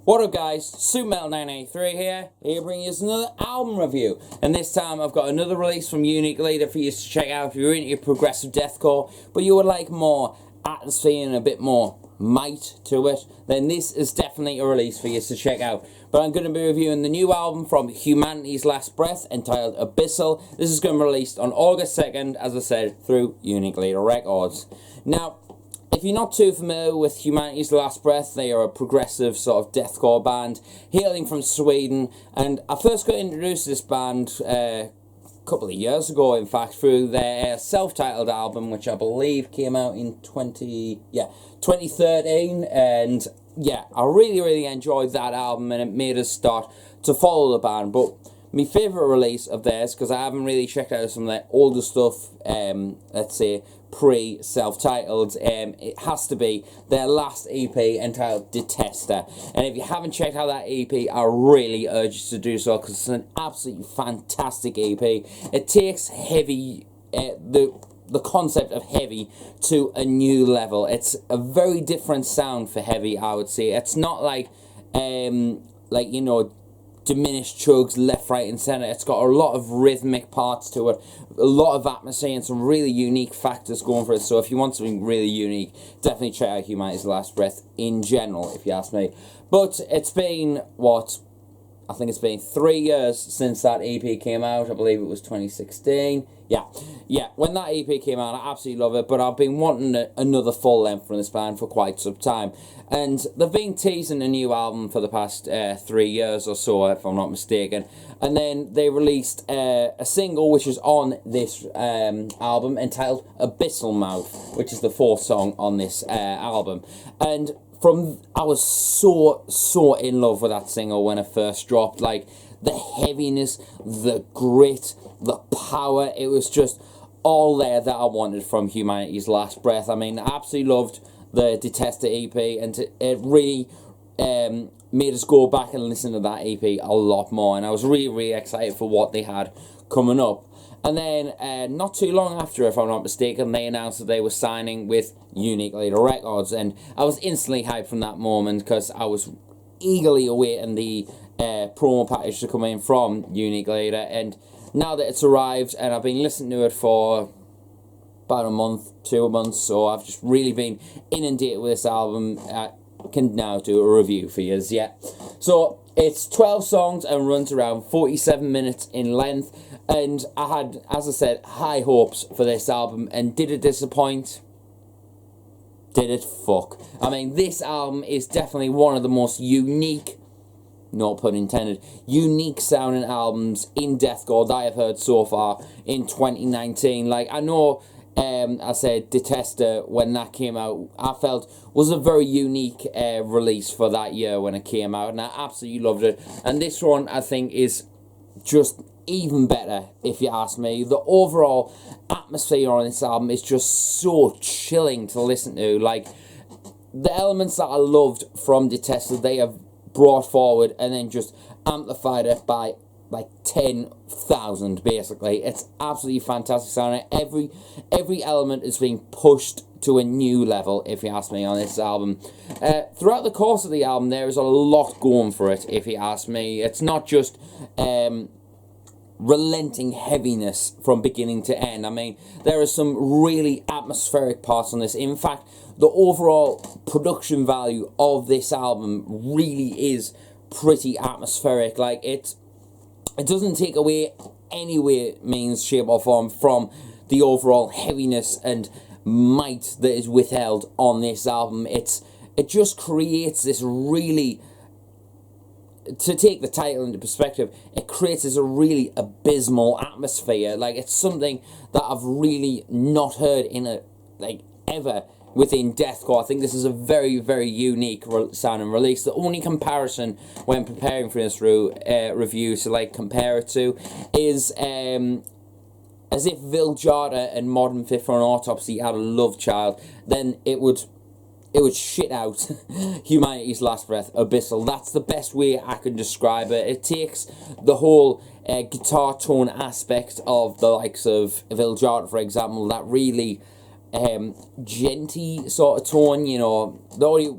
What up guys, SuperMetal983 here bringing you another album review, and this time I've got another release from Unique Leader for you to check out if you're into your progressive deathcore, but you would like more atmosphere and a bit more might to it, then this is definitely a release for you to check out. But I'm going to be reviewing the new album from Humanity's Last Breath entitled Abyssal. This is going to be released on August 2nd, as I said, through Unique Leader Records. Now, if you're not too familiar with Humanity's Last Breath, they are a progressive sort of deathcore band hailing from Sweden, and I first got introduced to this band a couple of years ago, in fact, through their self-titled album, which I believe came out in 2013, and yeah, I really enjoyed that album, and it made us start to follow the band. But my favourite release of theirs, because I haven't really checked out some of their older stuff, let's say pre-self-titled, it has to be their last EP entitled Detester. And if you haven't checked out that EP, I really urge you to do so, because it's an absolutely fantastic EP. It takes heavy, the concept of heavy to a new level. It's a very different sound for heavy, I would say. It's not like you know, diminished chugs left, right and centre. It's got a lot of rhythmic parts to it, a lot of atmosphere and some really unique factors going for it. So if you want something really unique, definitely check out Humanity's Last Breath in general, if you ask me. But it's been, what, I think it's been 3 years since that EP came out. I believe it was 2016. Yeah, when that EP came out, I absolutely love it, but I've been wanting another full length from this band for quite some time. And they've been teasing a new album for the past 3 years or so, if I'm not mistaken. And then they released a single which is on this album entitled Abyssal Mouth, which is the fourth song on this album. And I was so in love with that single when it first dropped. Like, the heaviness, the grit, the power, it was just all there that I wanted from Humanity's Last Breath. I mean, I absolutely loved the Detester EP, and it really made us go back and listen to that EP a lot more, and I was really excited for what they had coming up. And then, not too long after, if I'm not mistaken, they announced that they were signing with Unique Leader Records, and I was instantly hyped from that moment, because I was eagerly awaiting the promo package to come in from Unique Leader, and now that it's arrived, and I've been listening to it for about a month, 2 months, so I've just really been inundated with this album. I can now do a review for you, yeah. So, it's 12 songs and runs around 47 minutes in length, and I had, as I said, high hopes for this album, and did it disappoint? Did it fuck? I mean, this album is definitely one of the most unique, no pun intended, unique sounding albums in deathcore that I've heard so far in 2019. Like, I know, I said Detester, when that came out, I felt was a very unique release for that year when it came out, and I absolutely loved it. And this one, I think, is just even better, if you ask me. The overall atmosphere on this album is just so chilling to listen to. Like, the elements that I loved from Detester, they have brought forward and then just amplified it by like 10,000, basically. It's absolutely fantastic sounding. Every element is being pushed to a new level, if you ask me, on this album. Throughout the course of the album, there is a lot going for it, if you ask me. It's not just relenting heaviness from beginning to end. I mean, there are some really atmospheric parts on this. In fact, the overall production value of this album really is pretty atmospheric. Like, it doesn't take away any way, means, shape or form from the overall heaviness and might that is withheld on this album. It just creates this really, to take the title into perspective, it creates this really abysmal atmosphere. Like, it's something that I've really not heard in ever within deathcore. I think this is a very unique sounding release. The only comparison when preparing for this review to compare it to is as if Wyattxhim and Modern Fifth Run Autopsy had a love child, then it would shit out Humanity's Last Breath, Abyssal. That's the best way I can describe it. It takes the whole guitar tone aspect of the likes of Wyattxhim, for example, that really genty sort of tone, you know. The only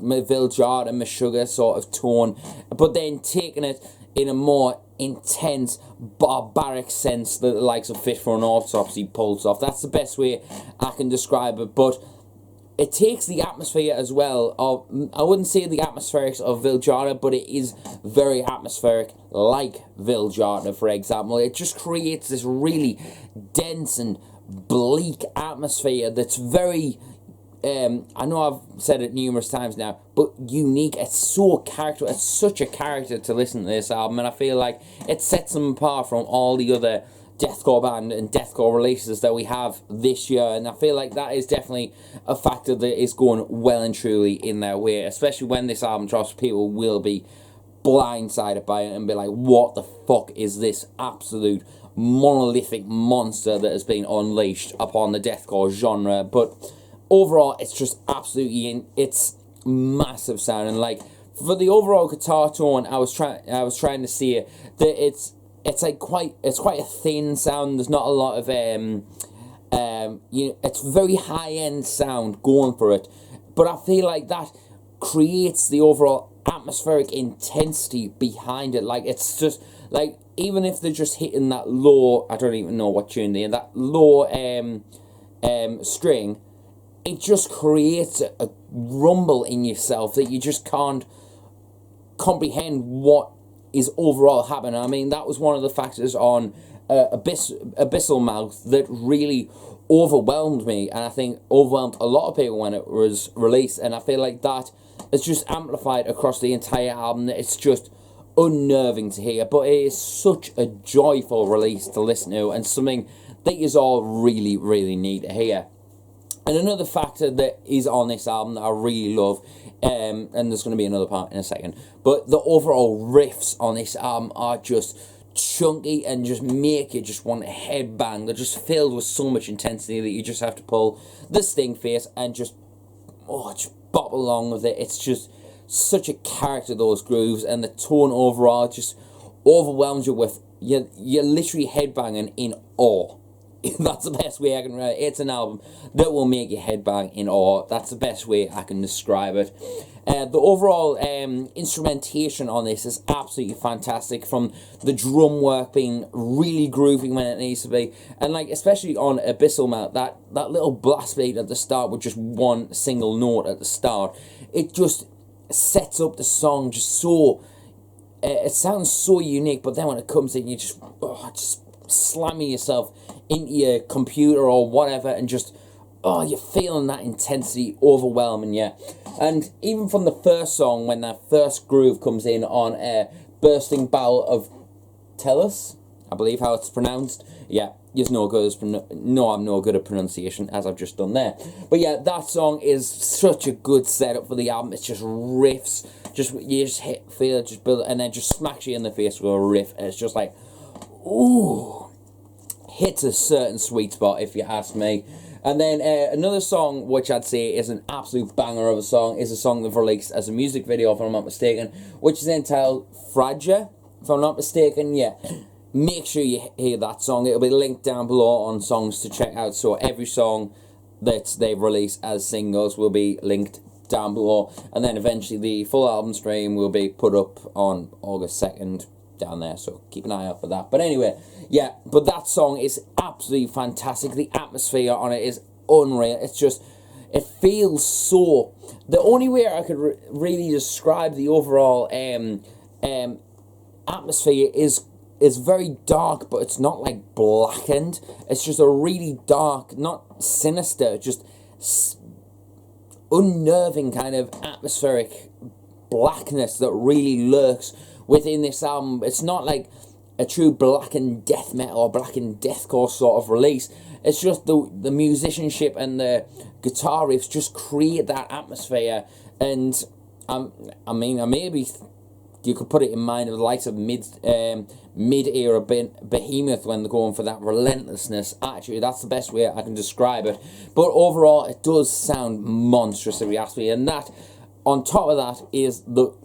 Wyattxhim and Meshuggah sort of tone, but then taking it in a more intense, barbaric sense that the likes of Fish for an Autopsy pulls off. That's the best way I can describe it, but it takes the atmosphere as well of, I wouldn't say the atmospherics of Wyattxhim, but it is very atmospheric, like Wyattxhim, for example. It just creates this really dense and bleak atmosphere that's very, I know I've said it numerous times now, but unique. It's such a character to listen to this album, and I feel like it sets them apart from all the other deathcore band and deathcore releases that we have this year, and I feel like that is definitely a factor that is going well and truly in their way, especially when this album drops. People will be blindsided by it and be like, what the fuck is this absolute monolithic monster that has been unleashed upon the deathcore genre? But overall, it's just absolutely it's massive sound, and like for the overall guitar tone, I was trying to see it that it's quite a thin sound. There's not a lot of it's very high end sound going for it, but I feel like that creates the overall atmospheric intensity behind it. Like it's just like, even if they're just hitting that low, I don't even know what tune they're in, that low string, it just creates a rumble in yourself that you just can't comprehend what is overall happening. I mean, that was one of the factors on Abyssal Mouth that really overwhelmed me, and I think overwhelmed a lot of people when it was released, and I feel like that is just amplified across the entire album. It's just unnerving to hear, but it is such a joyful release to listen to, and something that you all really, really need to hear. And another factor that is on this album that I really love, and there's going to be another part in a second, but the overall riffs on this album are just chunky and just make you just want to headbang. They're just filled with so much intensity that you just have to pull the sting face and just bop along with it. It's just such a character, those grooves, and the tone overall just overwhelms you with, you're literally headbanging in awe. That's the best way I can write it. It's an album that will make you headbang in awe. That's the best way I can describe it. The overall instrumentation on this is absolutely fantastic, from the drum work being really groovy when it needs to be, and like especially on Abyssal Mouth, that little blast beat at the start with just one single note at the start, it just sets up the song just so, it sounds so unique, but then when it comes in, you just slamming yourself into your computer or whatever, and just you're feeling that intensity overwhelming you. And even from the first song, when that first groove comes in on Bursting Bowl of Tellus, I believe how it's pronounced. Yeah, I'm no good at pronunciation, as I've just done there. But yeah, that song is such a good setup for the album. It's just riffs, you just feel it, just build it, and then just smacks you in the face with a riff, and it's just like, ooh, hits a certain sweet spot, if you ask me. And then another song which I'd say is an absolute banger of a song is a song they've released as a music video, if I'm not mistaken, which is entitled Fragile, if I'm not mistaken. Yeah, make sure you hear that song. It'll be linked down below on songs to check out, so every song that they've released as singles will be linked down below, and then eventually the full album stream will be put up on August 2nd down there, so keep an eye out for that. But anyway, yeah, but that song is absolutely fantastic. The atmosphere on it is unreal. It's just, it feels so, the only way I could really describe the overall atmosphere is very dark, but it's not like blackened. It's just a really dark, not sinister, just unnerving kind of atmospheric blackness that really lurks within this album. It's not like a true blackened death metal or blackened deathcore sort of release. It's just the musicianship and the guitar riffs just create that atmosphere. And I mean, maybe you could put it in mind of the likes of mid-era Behemoth when they're going for that relentlessness attitude. That's the best way I can describe it. But overall, it does sound monstrous, if you ask me. And that, on top of that,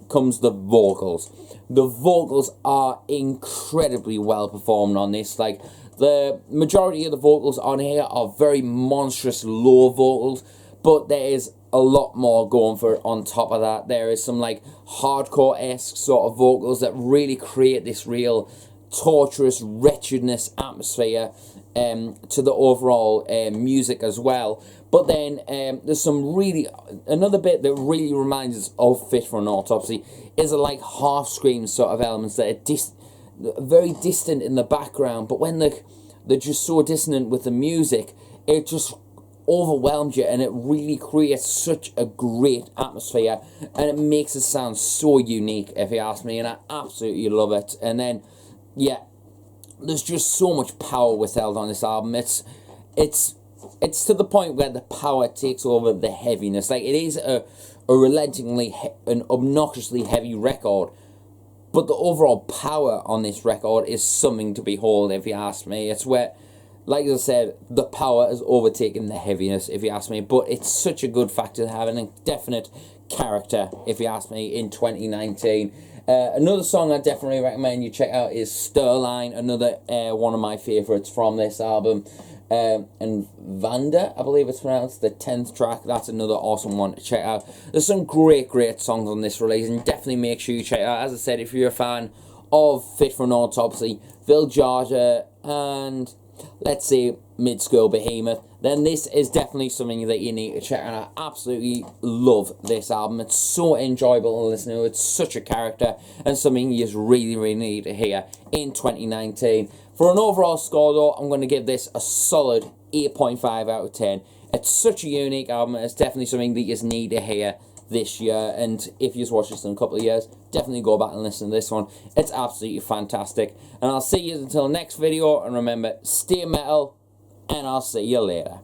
comes the vocals. The vocals are incredibly well performed on this. Like, the majority of the vocals on here are very monstrous low vocals, but there is a lot more going for it on top of that. There is some like hardcore-esque sort of vocals that really create this real torturous wretchedness atmosphere to the overall music as well. But then there's some really, another bit that really reminds us of Fit for an Autopsy is a like half scream sort of elements that are very distant in the background, but when they're just so dissonant with the music, it just overwhelms you, and it really creates such a great atmosphere, and it makes it sound so unique, if you ask me, and I absolutely love it. And then, yeah, there's just so much power withheld on this album. It's to the point where the power takes over the heaviness. Like, it is a relentingly, an obnoxiously heavy record, but the overall power on this record is something to behold, if you ask me. It's where, like I said, the power has overtaken the heaviness, if you ask me. But it's such a good factor to have, and a definite character, if you ask me, in 2019. Another song I definitely recommend you check out is Sterling, another one of my favourites from this album. And Vanda, I believe it's pronounced, the 10th track, that's another awesome one to check out. There's some great songs on this release, and definitely make sure you check it out. As I said, if you're a fan of Fit for an Autopsy, Phil Georgia, and let's say Mid-School Behemoth, then this is definitely something that you need to check out. I absolutely love this album. It's so enjoyable to listen to. It's such a character, and something you just really need to hear in 2019. For an overall score though, I'm going to give this a solid 8.5 out of 10. It's such a unique album. It's definitely something that you just need to hear this year, and if you've watched this in a couple of years, definitely go back and listen to this one. It's absolutely fantastic, and I'll see you until next video, and remember, stay metal, and I'll see you later.